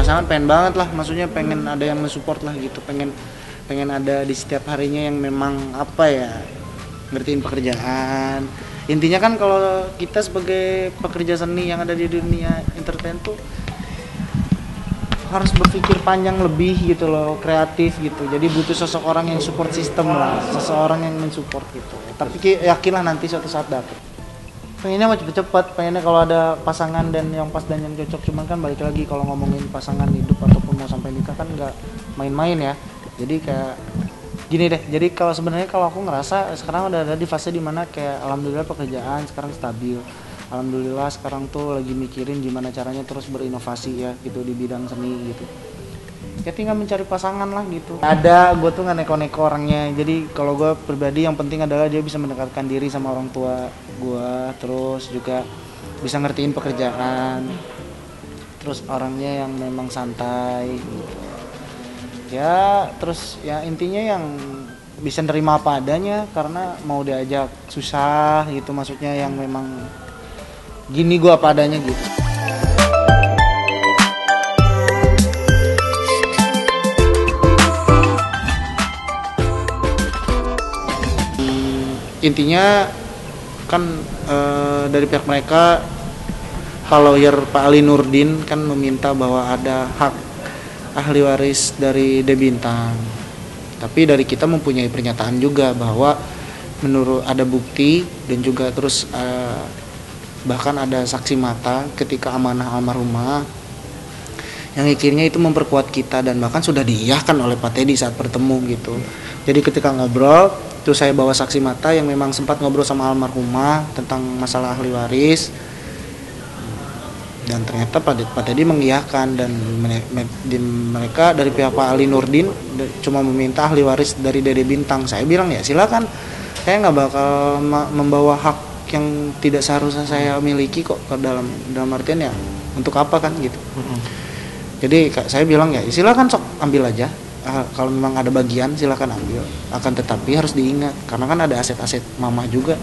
pasangan pengen banget lah, maksudnya pengen ada yang mensupport lah gitu, pengen ada di setiap harinya yang memang apa ya, ngertiin pekerjaan. Intinya kan kalau kita sebagai pekerja seni yang ada di dunia entertain tuh harus berpikir panjang lebih gitu loh, kreatif gitu. Jadi butuh sosok orang yang support sistem lah, seseorang yang mensupport gitu. Tapi yakinlah nanti suatu saat dapet. Pengennya mau cepet-cepet, pengennya kalau ada pasangan dan yang pas dan yang cocok. Cuman kan balik lagi kalau ngomongin pasangan hidup ataupun mau sampai nikah kan nggak main-main ya. Jadi kayak gini deh, jadi kalau sebenarnya kalau aku ngerasa sekarang udah ada di fase dimana kayak alhamdulillah pekerjaan sekarang stabil. Alhamdulillah sekarang tuh lagi mikirin gimana caranya terus berinovasi ya gitu di bidang seni gitu. Ya tinggal mencari pasangan lah gitu. Ada, gue tuh nggak neko-neko orangnya. Jadi kalau gue pribadi yang penting adalah dia bisa mendekatkan diri sama orang tua gue, terus juga bisa ngertiin pekerjaan, terus orangnya yang memang santai gitu. Ya terus ya intinya yang bisa nerima apa adanya, karena mau diajak susah gitu, maksudnya yang memang gini gue apa adanya gitu. Intinya kan dari pihak mereka, Pak lawyer Pak Ali Nurdin kan meminta bahwa ada hak ahli waris dari De Bintang. Tapi dari kita mempunyai pernyataan juga bahwa menurut ada bukti dan juga terus bahkan ada saksi mata ketika amanah almarhumah yang akhirnya itu memperkuat kita, dan bahkan sudah diiyahkan oleh Pak Teddy saat bertemu gitu. Jadi ketika ngobrol, terus saya bawa saksi mata yang memang sempat ngobrol sama almarhumah tentang masalah ahli waris, dan ternyata Pak Teddy mengiyahkan, dan mereka dari pihak Pak Ali Nurdin cuma meminta ahli waris dari Dede Bintang. Saya bilang ya silakan, saya nggak bakal membawa hak yang tidak seharusnya saya miliki kok ke dalam artian ya untuk apa kan gitu. Jadi saya bilang ya silakan sok ambil aja, kalau memang ada bagian silakan ambil, akan tetapi harus diingat karena kan ada aset-aset mama juga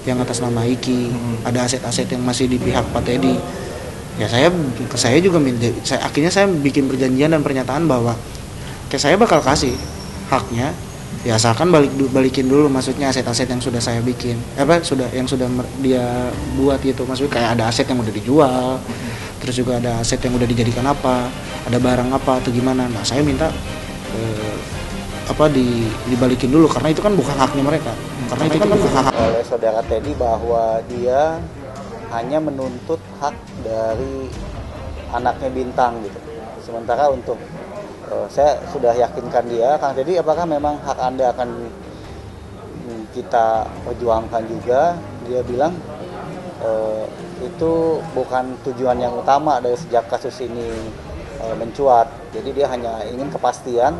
yang atas nama Iki, ada aset-aset yang masih di pihak Pak Teddy. Ya saya juga akhirnya saya bikin perjanjian dan pernyataan bahwa saya bakal kasih haknya ya asalkan balikin dulu, maksudnya aset-aset yang sudah saya bikin yang sudah dia buat gitu, maksudnya kayak ada aset yang udah dijual, terus juga ada aset yang udah dijadikan apa, ada barang apa atau gimana. Nah saya minta dibalikin dulu karena itu kan bukan haknya mereka, karena itu kan bukan hak oleh saudara Teddy bahwa dia hanya menuntut hak dari anaknya Bintang gitu. Sementara untuk saya sudah yakinkan dia, Kang Teddy, apakah memang hak Anda akan kita perjuangkan juga? Dia bilang itu bukan tujuan yang utama dari sejak kasus ini mencuat. Jadi dia hanya ingin kepastian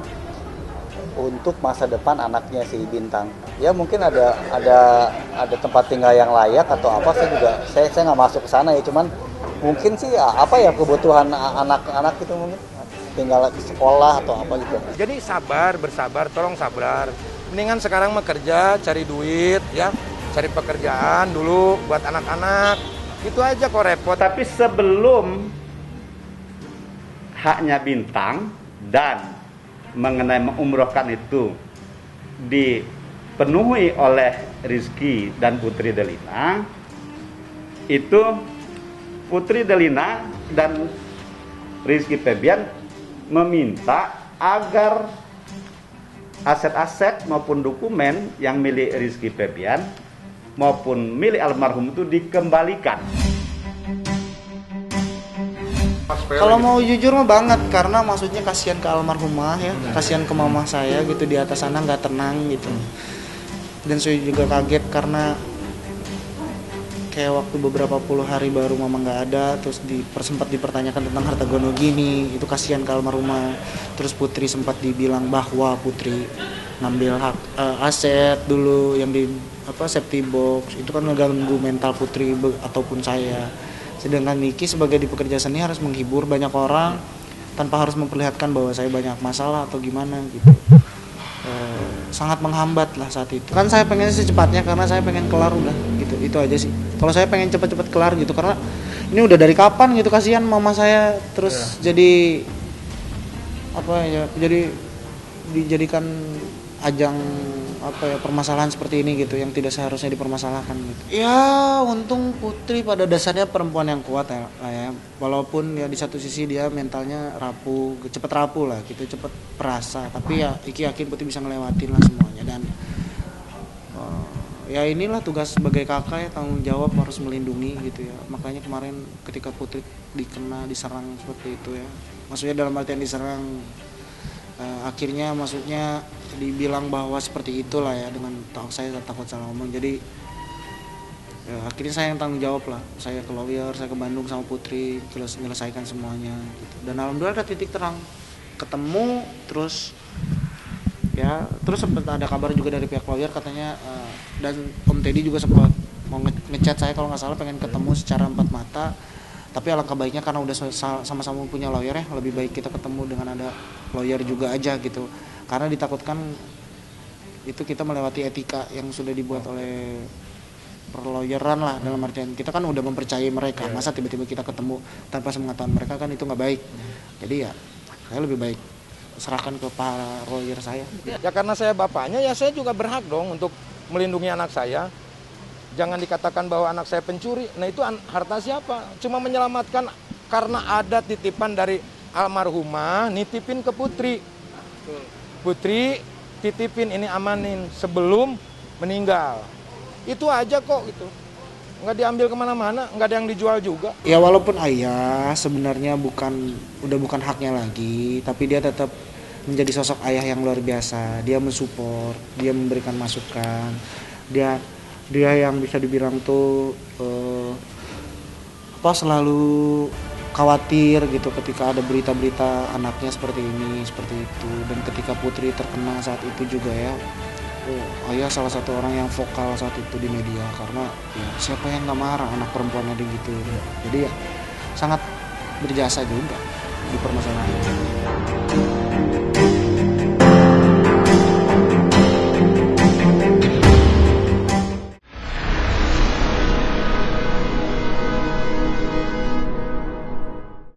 untuk masa depan anaknya si Bintang. Ya mungkin ada tempat tinggal yang layak atau apa, saya nggak masuk ke sana ya, cuman mungkin sih apa ya kebutuhan anak-anak itu mungkin tinggal di sekolah atau apa gitu. Jadi bersabar, tolong sabar. Mendingan sekarang mah kerja, cari duit ya, cari pekerjaan dulu buat anak-anak. Itu aja kok repot. Tapi sebelum haknya Bintang dan mengenai mengumrohkan itu dipenuhi oleh Rizky dan Putri Delina, itu Putri Delina dan Rizky Febian meminta agar aset-aset maupun dokumen yang milik Rizky Febian maupun milik almarhum itu dikembalikan. Kalau mau jujur mah banget, karena maksudnya kasihan ke almarhumah ya, kasihan ke mama saya gitu, di atas sana nggak tenang gitu. Dan saya juga kaget karena kayak waktu beberapa puluh hari baru mama nggak ada, terus sempat dipertanyakan tentang harta gono gini, itu kasihan ke almarhumah. Terus Putri sempat dibilang bahwa Putri ngambil hak aset dulu yang di safety box, itu kan ngeganggu mental Putri ataupun saya. Sedangkan Niki sebagai di pekerja seni harus menghibur banyak orang tanpa harus memperlihatkan bahwa saya banyak masalah atau gimana gitu. Sangat menghambat lah saat itu. Kan saya pengen secepatnya karena saya pengen kelar udah gitu. Itu aja sih. Kalau saya pengen cepat-cepat kelar gitu, karena ini udah dari kapan gitu, kasihan mama saya terus jadi apa ya, jadi dijadikan ajang apa ya, permasalahan seperti ini gitu yang tidak seharusnya dipermasalahkan gitu. Ya untung Putri pada dasarnya perempuan yang kuat ya, walaupun ya di satu sisi dia mentalnya rapuh, cepet rapuh lah gitu, cepet perasa, tapi ya Iki yakin Putri bisa ngelewatin lah semuanya. Dan ya inilah tugas sebagai kakak ya, tanggung jawab harus melindungi gitu ya. Makanya kemarin ketika Putri diserang seperti itu ya, maksudnya dalam artian diserang akhirnya maksudnya dibilang bahwa seperti itulah ya, dengan saya takut salah ngomong, jadi ya, akhirnya saya yang tanggung jawab lah, saya ke lawyer, saya ke Bandung sama Putri terus menyelesaikan semuanya gitu. Dan alhamdulillah ada titik terang, ketemu terus ya, terus sempat ada kabar juga dari pihak lawyer katanya dan Om Teddy juga sempat mau ngechat saya kalau nggak salah pengen ketemu secara empat mata, tapi alangkah baiknya karena udah sama-sama punya lawyer ya, lebih baik kita ketemu dengan ada lawyer juga aja gitu, karena ditakutkan itu kita melewati etika yang sudah dibuat oleh perlawyeran lah, dalam artian kita kan udah mempercayai mereka, masa tiba-tiba kita ketemu tanpa sepengetahuan mereka, kan itu nggak baik. Jadi ya saya lebih baik serahkan ke para lawyer saya. Ya karena saya bapaknya, ya saya juga berhak dong untuk melindungi anak saya. Jangan dikatakan bahwa anak saya pencuri. Nah itu harta siapa? Cuma menyelamatkan karena ada titipan dari almarhumah, nitipin ke Putri. Putri titipin, ini amanin sebelum meninggal. Itu aja kok gitu. Nggak diambil kemana-mana, nggak ada yang dijual juga. Ya walaupun ayah sebenarnya udah bukan haknya lagi, tapi dia tetap menjadi sosok ayah yang luar biasa. Dia mensupport, dia memberikan masukan, dia yang bisa dibilang tuh selalu khawatir gitu ketika ada berita-berita anaknya seperti ini, seperti itu. Dan ketika Putri terkena saat itu juga ya, ayah salah satu orang yang vokal saat itu di media, karena ya, siapa yang nggak marah anak perempuannya gitu. Jadi ya sangat berjasa juga di permasalahan ini.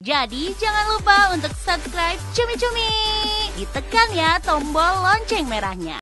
Jadi jangan lupa untuk subscribe Cumi Cumi. Ditekan ya tombol lonceng merahnya.